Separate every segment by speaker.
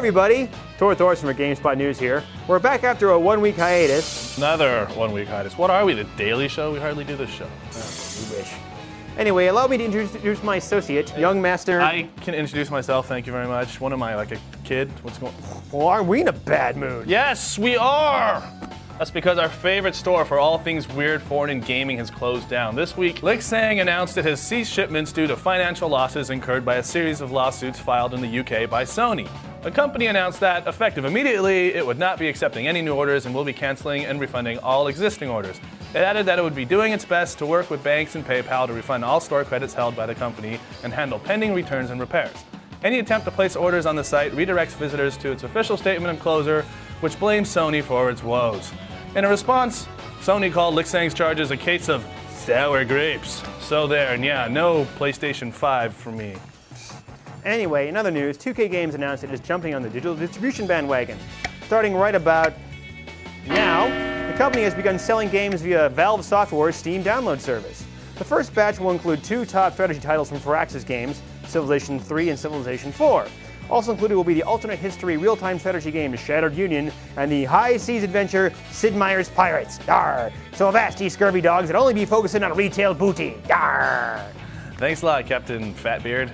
Speaker 1: everybody, Tor Thorson from GameSpot News here. We're back after a 1-week hiatus.
Speaker 2: Another 1-week hiatus. What are we, the Daily Show? We hardly do this show.
Speaker 1: You wish. Anyway, allow me to introduce my associate, young master.
Speaker 2: I can introduce myself, thank you very much. What am I, like a kid? What's going on?
Speaker 1: Well, aren't we in a bad mood?
Speaker 2: Yes, we are! That's because our favorite store for all things weird, foreign, and gaming has closed down. This week, Lixang announced it has ceased shipments due to financial losses incurred by a series of lawsuits filed in the UK by Sony. The company announced that, effective immediately, it would not be accepting any new orders and will be canceling and refunding all existing orders. It added that it would be doing its best to work with banks and PayPal to refund all store credits held by the company and handle pending returns and repairs. Any attempt to place orders on the site redirects visitors to its official statement of closure, which blames Sony for its woes. In a response, Sony called Lixang's charges a case of sour grapes. So there, and yeah, no PlayStation 5 for me.
Speaker 1: Anyway, in other news, 2K Games announced it is jumping on the digital distribution bandwagon. Starting right about now, the company has begun selling games via Valve Software's Steam download service. The first batch will include 2 top strategy titles from Firaxis Games, Civilization 3 and Civilization 4. Also included will be the alternate history real-time strategy game Shattered Union and the high seas adventure Sid Meier's Pirates. Yarr! So avast, ye scurvy dogs, and only be focusing on retail booty. Yarr!
Speaker 2: Thanks a lot, Captain Fatbeard.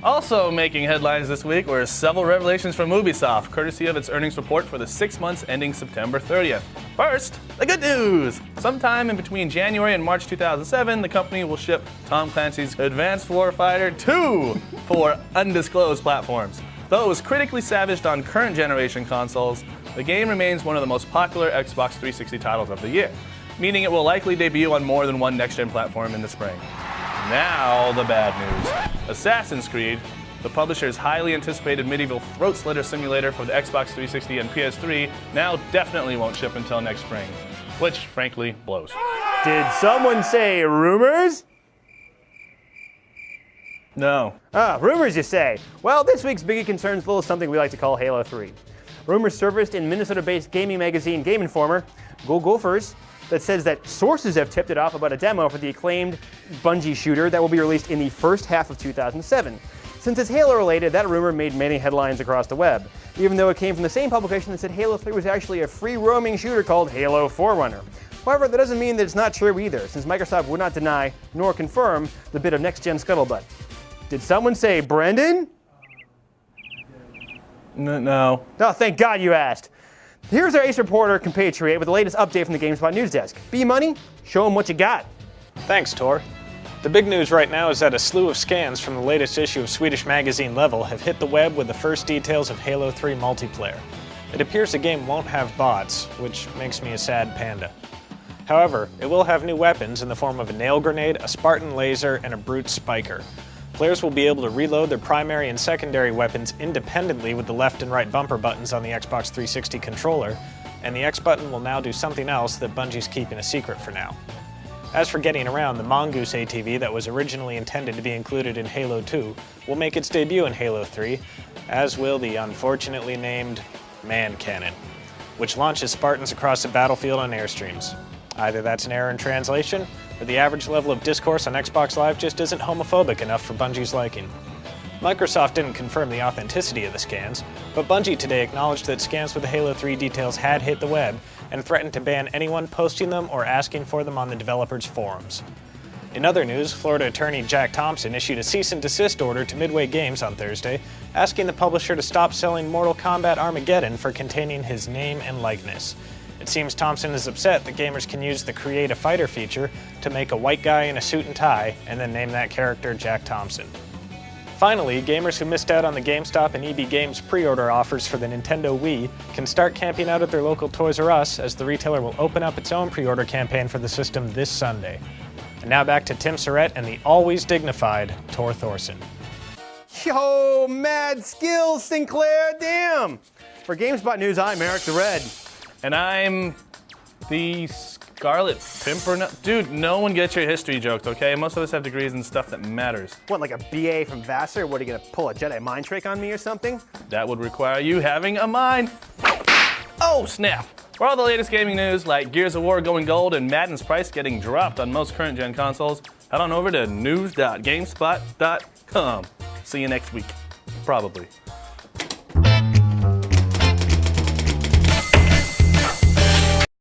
Speaker 2: Also making headlines this week were several revelations from Ubisoft, courtesy of its earnings report for the 6 months ending September 30th. First, the good news! Sometime in between January and March 2007, the company will ship Tom Clancy's Advanced Warfighter 2 for undisclosed platforms. Though it was critically savaged on current generation consoles, the game remains one of the most popular Xbox 360 titles of the year, meaning it will likely debut on more than one next-gen platform in the spring. Now, the bad news. Assassin's Creed, the publisher's highly anticipated medieval throat-slitter simulator for the Xbox 360 and PS3, now definitely won't ship until next spring, which, frankly, blows.
Speaker 1: Did someone say rumors?
Speaker 2: No.
Speaker 1: Rumors, you say? Well, this week's biggie concerns a little something we like to call Halo 3. Rumors surfaced in Minnesota-based gaming magazine Game Informer, Go Gophers, that says that sources have tipped it off about a demo for the acclaimed Bungie shooter that will be released in the first half of 2007. Since it's Halo-related, that rumor made many headlines across the web, even though it came from the same publication that said Halo 3 was actually a free-roaming shooter called Halo Forerunner. However, that doesn't mean that it's not true either, since Microsoft would not deny nor confirm the bit of next-gen scuttlebutt. Did someone say Brendan?
Speaker 2: No.
Speaker 1: Oh, thank God you asked. Here's our ace reporter compatriot with the latest update from the GameSpot news desk. B-Money, show him what you got.
Speaker 3: Thanks, Tor. The big news right now is that a slew of scans from the latest issue of Swedish magazine Level have hit the web with the first details of Halo 3 multiplayer. It appears the game won't have bots, which makes me a sad panda. However, it will have new weapons in the form of a nail grenade, a Spartan laser, and a brute spiker. Players will be able to reload their primary and secondary weapons independently with the left and right bumper buttons on the Xbox 360 controller, and the X button will now do something else that Bungie's keeping a secret for now. As for getting around, the Mongoose ATV that was originally intended to be included in Halo 2 will make its debut in Halo 3, as will the unfortunately named Man Cannon, which launches Spartans across the battlefield on airstreams. Either that's an error in translation, or the average level of discourse on Xbox Live just isn't homophobic enough for Bungie's liking. Microsoft didn't confirm the authenticity of the scans, but Bungie today acknowledged that scans with the Halo 3 details had hit the web and threatened to ban anyone posting them or asking for them on the developers' forums. In other news, Florida attorney Jack Thompson issued a cease and desist order to Midway Games on Thursday, asking the publisher to stop selling Mortal Kombat Armageddon for containing his name and likeness. It seems Thompson is upset that gamers can use the Create a Fighter feature to make a white guy in a suit and tie and then name that character Jack Thompson. Finally, gamers who missed out on the GameStop and EB Games pre-order offers for the Nintendo Wii can start camping out at their local Toys R Us, as the retailer will open up its own pre-order campaign for the system this Sunday. And now back to Tim Surrett and the always dignified Tor Thorson.
Speaker 1: Yo, mad skills, Sinclair, damn! For GameSpot News, I'm Eric the Red.
Speaker 2: And I'm the Scarlet Pimpernel. Dude, no one gets your history jokes, okay? Most of us have degrees in stuff that matters.
Speaker 1: What, like a BA from Vassar? What, are you gonna pull a Jedi mind trick on me or something?
Speaker 2: That would require you having a mind. Oh, snap. For all the latest gaming news, like Gears of War going gold and Madden's price getting dropped on most current-gen consoles, head on over to news.gamespot.com. See you next week. Probably.